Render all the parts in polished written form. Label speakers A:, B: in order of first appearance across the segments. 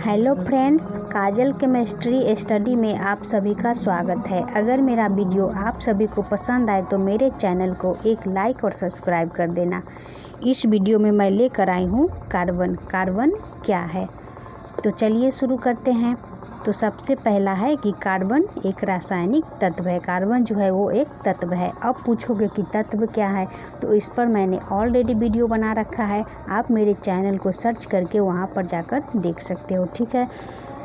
A: Hello friends, काजल chemistry study में आप सभी का स्वागत है। अगर मेरा वीडियो आप सभी को पसंद आए तो मेरे चैनल को एक लाइक और सब्सक्राइब कर देना। इस वीडियो में मैं लेकर आई हूँ कार्बन। कार्बन क्या है, तो चलिए शुरू करते हैं। तो सबसे पहला है कि कार्बन एक रासायनिक तत्व है। कार्बन जो है वो एक तत्व है। अब पूछोगे कि तत्व क्या है, तो इस पर मैंने ऑलरेडी वीडियो बना रखा है। आप मेरे चैनल को सर्च करके वहाँ पर जाकर देख सकते हो, ठीक है।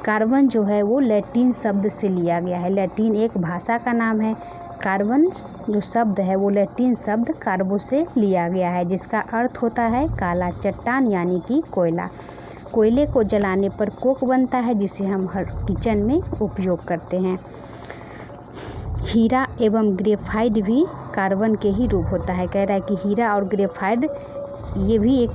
A: कार्बन जो है वो लैटिन शब्द से लिया गया है। लैटिन एक भाषा का नाम है। कार्बन जो शब्द है वो लैटिन शब्द कार्बो से लिया गया है, जिसका अर्थ होता है काला चट्टान यानी कि कोयला। कोयले को जलाने पर कोक बनता है, जिसे हम हर किचन में उपयोग करते हैं। हीरा एवं ग्रेफाइट भी कार्बन के ही रूप होता है। कह रहा है कि हीरा और ग्रेफाइट ये भी एक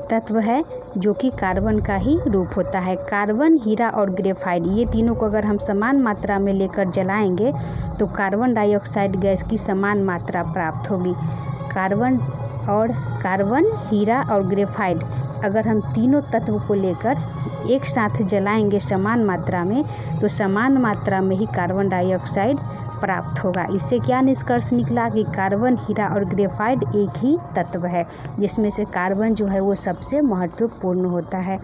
A: तत्व है जो कि कार्बन का ही रूप होता है। कार्बन, हीरा और ग्रेफाइट ये तीनों को अगर हम समान मात्रा में लेकर जलाएंगे तो कार्बन डाइऑक्साइड गैस की समान मात्रा प्राप्त होगी। कार्बन, हीरा और ग्रेफाइट अगर हम तीनों तत्व को लेकर एक साथ जलाएंगे समान मात्रा में, तो समान मात्रा में ही कार्बन डाइऑक्साइड प्राप्त होगा। इससे क्या निष्कर्ष निकला कि कार्बन, हीरा और ग्रेफाइट एक ही तत्व है, जिसमें से कार्बन जो है वो सबसे महत्वपूर्ण होता है।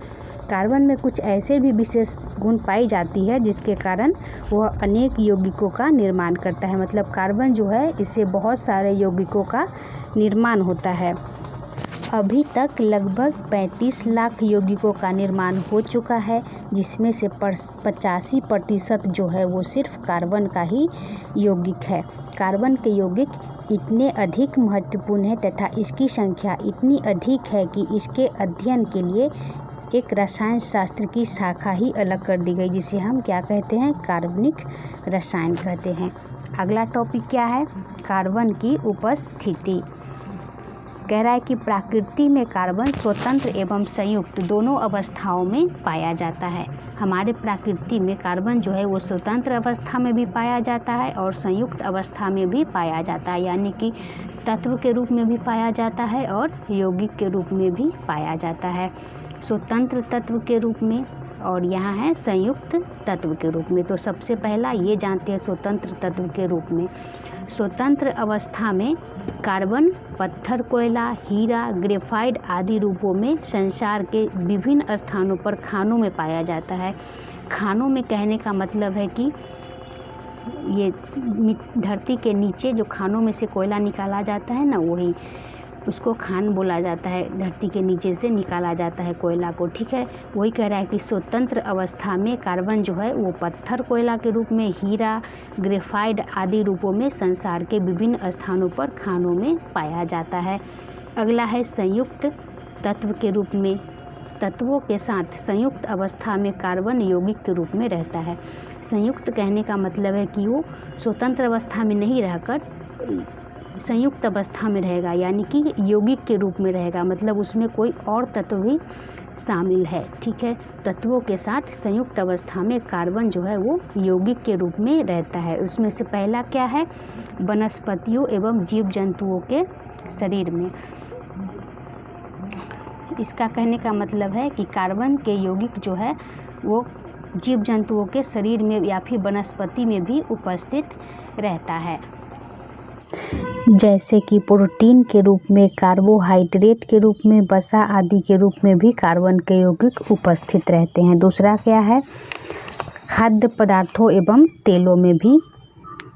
A: कार्बन में कुछ ऐसे भी विशेष गुण पाई जाती है जिसके कारण वह अनेक यौगिकों का निर्माण करता है। मतलब कार्बन जो है इससे बहुत सारे यौगिकों का निर्माण होता है। अभी तक लगभग 35 लाख यौगिकों का निर्माण हो चुका है, जिसमें से 85% जो है वो सिर्फ कार्बन का ही यौगिक है। कार्बन के यौगिक इतने अधिक महत्वपूर्ण है तथा इसकी संख्या इतनी अधिक है कि इसके अध्ययन के लिए एक रसायन शास्त्र की शाखा ही अलग कर दी गई, जिसे हम क्या कहते हैं, कार्बनिक रसायन कहते हैं। अगला टॉपिक क्या है, कार्बन की उपस्थिति। कह रहा है कि प्रकृति में कार्बन स्वतंत्र एवं संयुक्त दोनों अवस्थाओं में पाया जाता है। हमारे प्रकृति में कार्बन जो है वो स्वतंत्र अवस्था में भी पाया जाता है और संयुक्त अवस्था में भी पाया जाता है, यानी कि तत्व के रूप में भी पाया जाता है और यौगिक के रूप में भी पाया जाता है। स्वतंत्र तत्व के रूप में और यहाँ है संयुक्त तत्व के रूप में। तो सबसे पहला ये जानते हैं स्वतंत्र तत्व के रूप में। स्वतंत्र अवस्था में कार्बन पत्थर, कोयला, हीरा, ग्रेफाइट आदि रूपों में संसार के विभिन्न स्थानों पर खानों में पाया जाता है। खानों में कहने का मतलब है कि ये धरती के नीचे जो खानों में से कोयला निकाला जाता है ना, वही उसको खान बोला जाता है। धरती के नीचे से निकाला जाता है कोयला को, ठीक है। वही कह रहा है कि स्वतंत्र अवस्था में कार्बन जो है वो पत्थर, कोयला के रूप में, हीरा, ग्रेफाइट आदि रूपों में संसार के विभिन्न स्थानों पर खानों में पाया जाता है। अगला है संयुक्त तत्व के रूप में। तत्वों के साथ संयुक्त अवस्था में कार्बन यौगिक के रूप में रहता है। संयुक्त कहने का मतलब है कि वो स्वतंत्र अवस्था में नहीं रहकर संयुक्त अवस्था में रहेगा, यानी कि यौगिक के रूप में रहेगा। मतलब उसमें कोई और तत्व भी शामिल है, ठीक है। तत्वों के साथ संयुक्त अवस्था में कार्बन जो है वो यौगिक के रूप में रहता है। उसमें से पहला क्या है, वनस्पतियों एवं जीव जंतुओं के शरीर में। इसका कहने का मतलब है कि कार्बन के यौगिक जो है वो जीव जंतुओं के शरीर में या फिर वनस्पति में भी उपस्थित रहता है। जैसे कि प्रोटीन के रूप में, कार्बोहाइड्रेट के रूप में, वसा आदि के रूप में भी कार्बन के यौगिक उपस्थित रहते हैं। दूसरा क्या है, खाद्य पदार्थों एवं तेलों में भी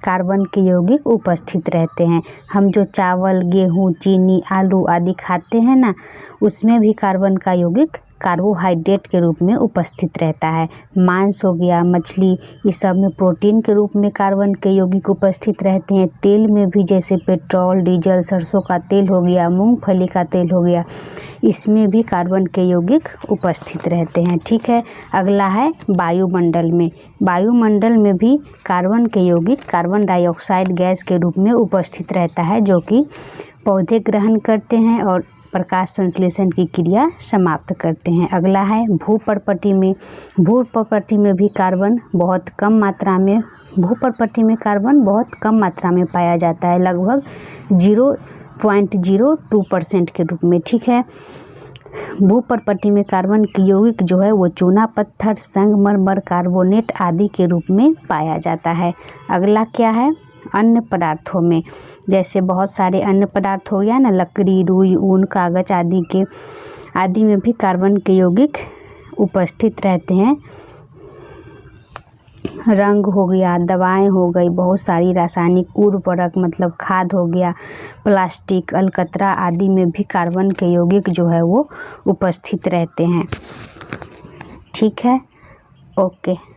A: कार्बन के यौगिक उपस्थित रहते हैं। हम जो चावल, गेहूँ, चीनी, आलू आदि खाते हैं ना, उसमें भी कार्बन का यौगिक कार्बोहाइड्रेट के रूप में उपस्थित रहता है। मांस हो गया, मछली, इस सब में प्रोटीन के रूप में कार्बन के यौगिक उपस्थित रहते हैं। तेल में भी जैसे पेट्रोल, डीजल, सरसों का तेल हो गया, मूंगफली का तेल हो गया, इसमें भी कार्बन के यौगिक उपस्थित रहते हैं, ठीक है। अगला है वायुमंडल में। वायुमंडल में भी कार्बन के यौगिक कार्बन डाइऑक्साइड गैस के रूप में उपस्थित रहता है, जो कि पौधे ग्रहण करते हैं और प्रकाश संश्लेषण की क्रिया समाप्त करते हैं। अगला है भूपर्पटी में। भूपर्पटी में भी कार्बन बहुत कम मात्रा में पाया जाता है, लगभग 0.02% के रूप में, ठीक है। भूपर्पटी में कार्बन के यौगिक जो है वो चूना पत्थर, संगमरमर, कार्बोनेट आदि के रूप में पाया जाता है। अगला क्या है, अन्य पदार्थों में, जैसे बहुत सारे अन्य पदार्थ हो गया ना, लकड़ी, रुई, ऊन, कागज आदि में भी कार्बन के यौगिक उपस्थित रहते हैं। रंग हो गया, दवाएं हो गई, बहुत सारी रासायनिक उर्वरक मतलब खाद हो गया, प्लास्टिक, अलकतरा आदि में भी कार्बन के यौगिक जो है वो उपस्थित रहते हैं। ठीक है, ओके।